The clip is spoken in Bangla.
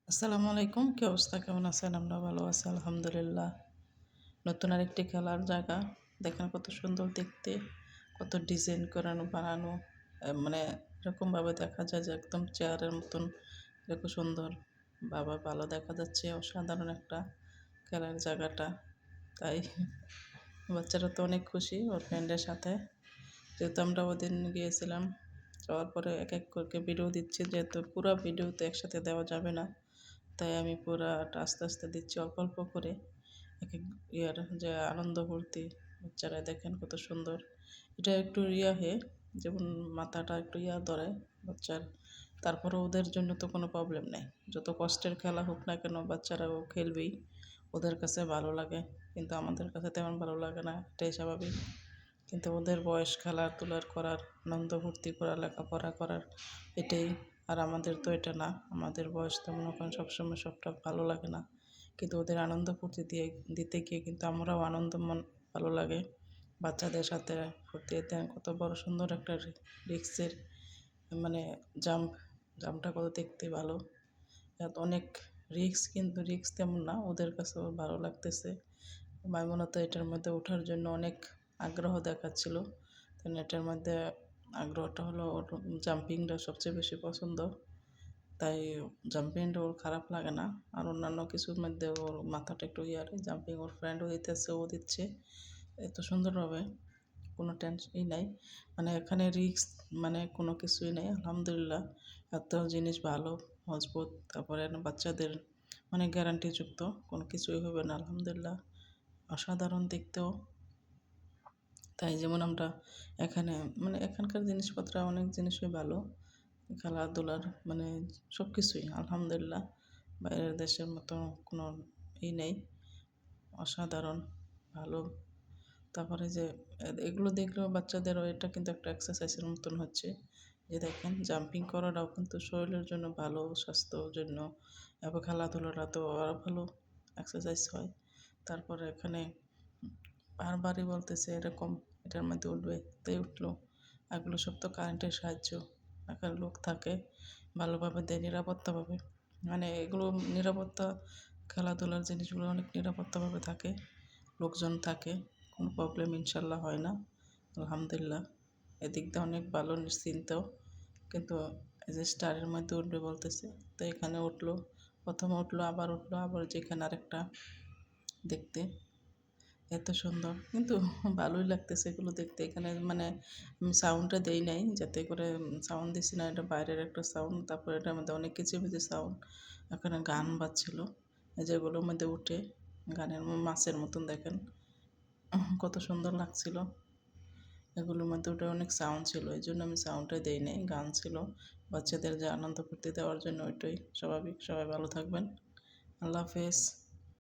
আসসালামু আলাইকুম। কি অবস্থা? কেমন আছেন? আমরা ভালো আছি আলহামদুলিল্লাহ। নতুন আরেকটি খেলার জায়গা। দেখেন কত সুন্দর দেখতে, কত ডিজাইন করানো বানানো। মানে এরকমভাবে দেখা যায় যে একদম চেয়ারের মতন এরকম সুন্দর ভালো দেখা যাচ্ছে। অসাধারণ একটা খেলার জায়গাটা। তাই বাচ্চারা তো অনেক খুশি ওর ফ্রেন্ডের সাথে। যেহেতু আমরা ওদিন গিয়েছিলাম, যাওয়ার পরে এক করে ভিডিও দিচ্ছি, যেহেতু পুরা ভিডিও তো একসাথে দেওয়া যাবে না। তাই আমি পুরাটা আস্তে আস্তে দিচ্ছি অল্প অল্প করে। এক এক ইয়ার যে আনন্দ ফুর্তি বাচ্চারা দেখেন কত সুন্দর। এটা একটু যেমন মাথাটা একটু ধরে বাচ্চার। তারপরে ওদের জন্য তো কোনো প্রবলেম নেই। যত কষ্টের খেলা হোক না কেন বাচ্চারাও খেলবেই। ওদের কাছে ভালো লাগে, কিন্তু আমাদের কাছে তেমন ভালো লাগে না, এটাই স্বাভাবিক। কিন্তু ওদের বয়স খেলাধুলার করার, আনন্দ ফুর্তি করা, লেখাপড়া করার, এটাই। আর আমাদের তো এটা না, আমাদের বয়স তো মনে করেন সবসময় সবটা ভালো লাগে না। কিন্তু ওদের আনন্দ ফুর্তি দিতে গিয়ে কিন্তু আমরাও ভালো লাগে বাচ্চাদের সাথে ফুর্তি দিতে। কত বড় সুন্দর একটা রিক্সের মানে জাম্পটা কত দেখতে ভালো। অনেক রিক্স, কিন্তু রিক্স তেমন না, ওদের কাছেও ভালো লাগতেছে। মাইমুনা তো এটার মধ্যে ওঠার জন্য অনেক আগ্রহ দেখাচ্ছিল। তো এটার মধ্যে আগ্রহটা হলো ওর জাম্পিংটা সবচেয়ে বেশি পছন্দ। তাই জাম্পিংটা ওর খারাপ লাগে না। আর অন্যান্য কিছুর মধ্যে ওর মাথাটা একটু জাম্পিং ওর ফ্রেন্ডও দিতেছে, ও দিচ্ছে এত সুন্দরভাবে। কোনো টেনশনই নাই, মানে এখানে রিস্ক মানে কোনো কিছুই নেই আলহামদুলিল্লাহ। এত জিনিস ভালো, মজবুত, তারপরে বাচ্চাদের মানে গ্যারান্টিযুক্ত, কোনো কিছুই হবে না আলহামদুলিল্লাহ। অসাধারণ দেখতেও। তাই যেমন আমরা এখানে মানে এখানকার জিনিসপত্র অনেক জিনিসই ভালো, খেলাধুলার মানে সব কিছুই আলহামদুলিল্লাহ। বাইরের দেশের মতো কোনো নেই। অসাধারণ ভালো। তারপরে যে এগুলো দেখলেও বাচ্চাদেরও এটা কিন্তু একটা এক্সারসাইজের মতন হচ্ছে। যে দেখেন জাম্পিং করাটাও কিন্তু শরীরের জন্য ভালো, স্বাস্থ্যর জন্য, এবং খেলাধুলাটা তো আরও ভালো এক্সারসাইজ হয়। তারপরে এখানে বারবারই বলতেছে এরকম এটার মধ্যে উঠবে, তাই উঠলো। এগুলো সব তো কারেন্টের সাহায্য, এখানে লোক থাকে ভালোভাবে দেয় নিরাপত্তাভাবে। মানে এগুলো নিরাপত্তা, খেলাধুলার জিনিসগুলো অনেক নিরাপত্তাভাবে থাকে, লোকজন থাকে, কোনো প্রবলেম ইনশাল্লাহ হয় না আলহামদুলিল্লাহ। এদিক দিয়ে অনেক ভালো নিশ্চিন্ত। কিন্তু এই যে স্টারের মধ্যে উঠবে বলতেছে, তো এখানে উঠলো, প্রথমে উঠলো, আবার যেখানে আরেকটা দেখতে এত সুন্দর, কিন্তু ভালোই লাগতেছে এগুলো দেখতে। এখানে মানে আমি সাউন্ডটা দেই নাই, যাতে করে সাউন্ড দিছি না, এটা বাইরের একটা সাউন্ড। তারপরে এটার মধ্যে অনেক কিচিমিচি সাউন্ড। এখানে গান বাজছিল, যেগুলোর মধ্যে উঠে গানের মাছের মতন দেখেন কত সুন্দর লাগছিল। এগুলোর মধ্যে ওটা অনেক সাউন্ড ছিল, এই জন্য আমি সাউন্ডটা দেই নাই, গান ছিল। বাচ্চাদের যে আনন্দ ফুর্তি দেওয়ার জন্য ওইটাই স্বাভাবিক। সবাই ভালো থাকবেন, আল্লাহ হাফেজ।